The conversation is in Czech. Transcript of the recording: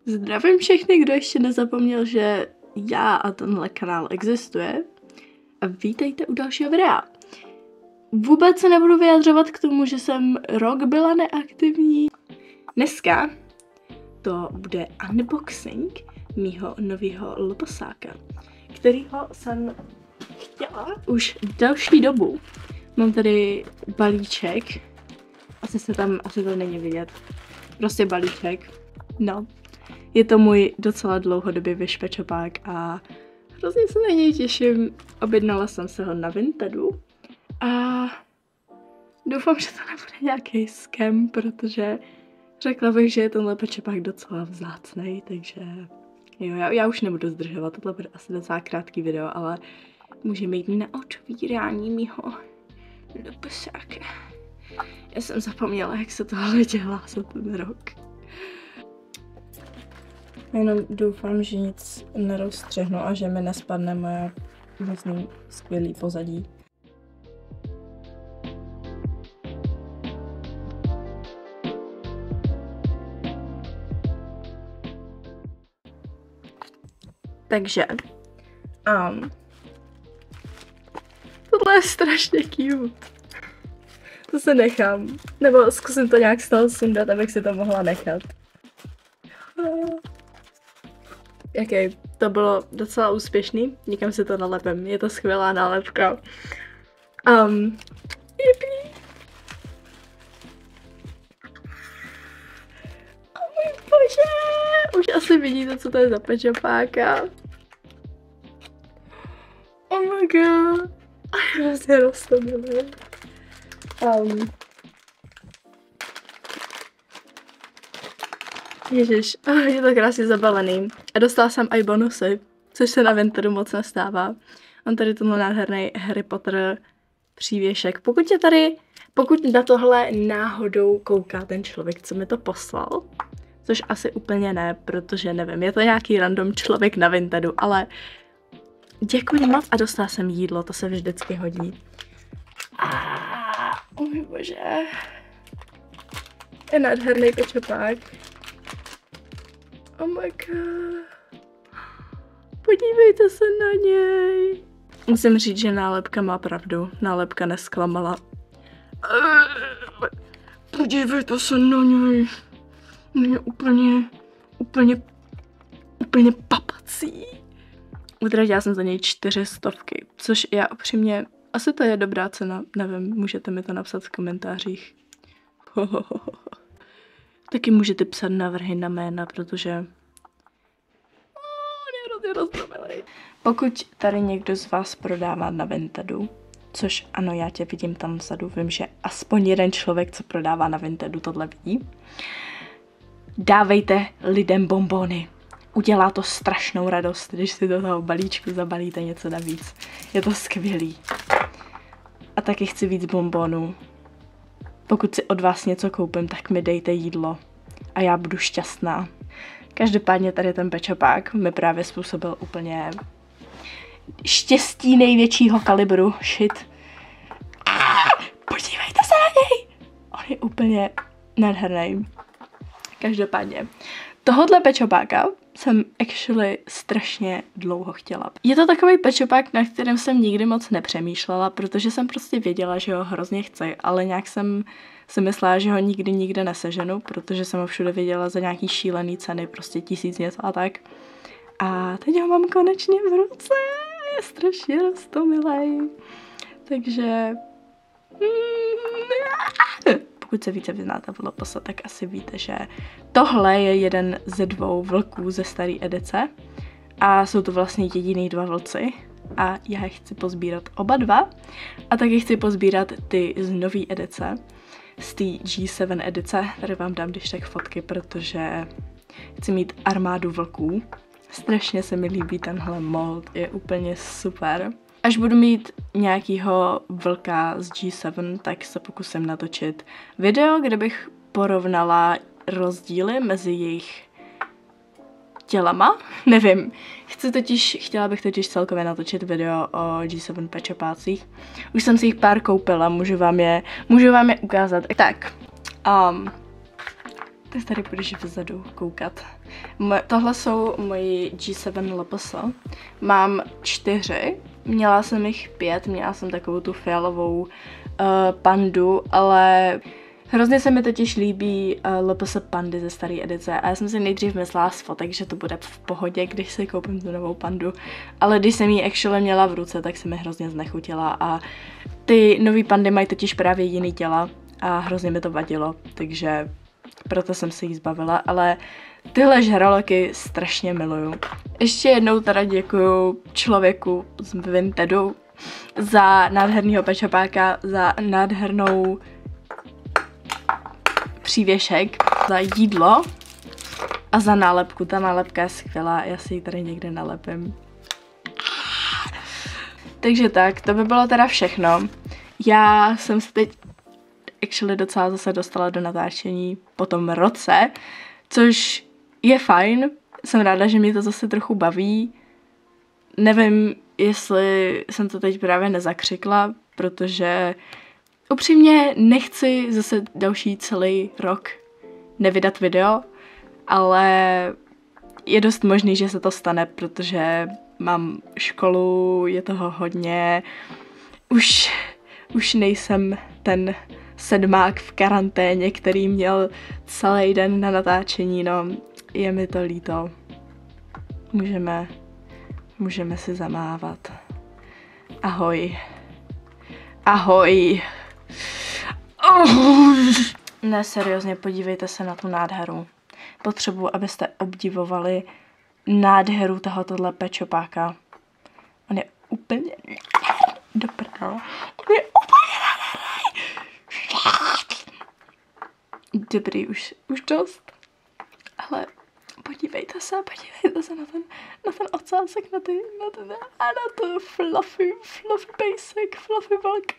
Zdravím všechny, kdo ještě nezapomněl, že já a tenhle kanál existuje. A vítejte u dalšího videa. Vůbec se nebudu vyjadřovat k tomu, že jsem rok byla neaktivní. Dneska to bude unboxing mýho nového lposáka, kterýho jsem chtěla už delší dobu. Mám tady balíček, asi to není vidět, prostě balíček, no. Je to můj docela dlouhodobý vyšpečopák a hrozně se na něj těším. Objednala jsem se ho na Vintedu a doufám, že to nebude nějaký scam, protože řekla bych, že je tenhle pečopák docela vzácnej, takže jo, já už nebudu zdržovat, tohle bude asi docela krátký video, ale můžeme jít na otvírání mýho lposáka. Já jsem zapomněla, jak se tohle dělá za ten rok. Jenom doufám, že nic nerozstřihnu a že mi nespadne moje hrozný skvělý pozadí. Takže, tohle je strašně cute. To se nechám, nebo zkusím to nějak z toho sundat, abych si to mohla nechat. Jaký? To bylo docela úspěšný, někam si to nalepím, je to skvělá nálepka. Jippie. Oh můj bože, už asi vidíte, co to je za pečopáka. Oh my god, a já se roztomilím. Ježiš, je to krásně zabalený. A dostala jsem i bonusy, což se na Vintedu moc nestává. Mám tady tenhle nádherný Harry Potter přívěšek. Pokud na tohle náhodou kouká ten člověk, co mi to poslal, což asi úplně ne, protože nevím, je to nějaký random člověk na Vintedu, ale děkuji moc a dostala jsem jídlo, to se vždycky hodí. Oh můj bože. Je nádherný pečopák. Oh my god. Podívejte se na něj. Musím říct, že nálepka má pravdu. Nálepka nesklamala. Podívejte se na něj. Je úplně papací. Utratila jsem za něj 400, což já upřímně, asi to je dobrá cena, nevím, můžete mi to napsat v komentářích. Taky můžete psat návrhy na jména, protože pokud tady někdo z vás prodává na Vintedu, což ano, já tě vidím tam vzadu, vím, že aspoň jeden člověk, co prodává na Vintedu, tohle vidí, dávejte lidem bonbony. Udělá to strašnou radost, když si do toho balíčku zabalíte něco navíc. Je to skvělý. A taky chci víc bonbonů. Pokud si od vás něco koupím, tak mi dejte jídlo. A já budu šťastná. Každopádně tady ten pečopák mi právě způsobil úplně štěstí největšího kalibru. Shit. Podívejte se na něj! On je úplně nádherný. Každopádně. Tohodle pečopáka jsem actually strašně dlouho chtěla. Je to takový pečopák, na kterém jsem nikdy moc nepřemýšlela, protože jsem prostě věděla, že ho hrozně chci, ale nějak jsem si myslela, že ho nikde neseženu, protože jsem ho všude viděla za nějaký šílený ceny, prostě 1000 něco a tak. A teď ho mám konečně v ruce, je strašně roztomilej. Takže pokud se více vyznáte v lpose, tak asi víte, že tohle je jeden ze 2 vlků ze staré edice a jsou to vlastně jediný 2 vlci a já je chci pozbírat oba 2 a taky chci pozbírat ty z nové edice, z té G7 edice, tady vám dám když tak fotky, protože chci mít armádu vlků. Strašně se mi líbí tenhle mold, je úplně super. Až budu mít nějakýho vlka z G7, tak se pokusím natočit video, kde bych porovnala rozdíly mezi jejich tělama. Nevím, chtěla bych totiž celkově natočit video o G7 pečopácích. Už jsem si jich pár koupila, můžu vám je ukázat. Tak, Tak tady budeš vzadu koukat. Tohle jsou moji G7 LPS. Mám 4, měla jsem jich 5, měla jsem takovou tu fialovou pandu, ale hrozně se mi totiž líbí LPS pandy ze staré edice a já jsem si nejdřív myslela z fotek, že to bude v pohodě, když si koupím tu novou pandu, ale když jsem ji actually měla v ruce, tak se mi hrozně znechutila a ty nový pandy mají totiž právě jiný těla a hrozně mi to vadilo, takže proto jsem se jí zbavila, ale tyhle žraloky strašně miluju. Ještě jednou teda děkuju člověku z Vintedu za nádhernýho pečopáka, za nádhernou přívěšek, za jídlo a za nálepku. Ta nálepka je skvělá, já si ji tady někde nalepím. Takže tak, to by bylo teda všechno. Já jsem se teď actually docela zase dostala do natáčení po tom roce, což je fajn. Jsem ráda, že mě to zase trochu baví. Nevím, jestli jsem to teď právě nezakřikla, protože upřímně nechci zase další celý rok nevydat video, ale je dost možný, že se to stane, protože mám školu, je toho hodně. Už nejsem ten sedmák v karanténě, který měl celý den na natáčení, no, je mi to líto. Můžeme si zamávat. Ahoj. Ahoj. Ne, seriózně, podívejte se na tu nádheru. Potřebuji, abyste obdivovali nádheru tohoto pečopáka. On je úplně do prdele. On je úplně nádherný. Dobrý, už dost. Ale podívejte se na ten ocásek, na to fluffy basic, fluffy bulk.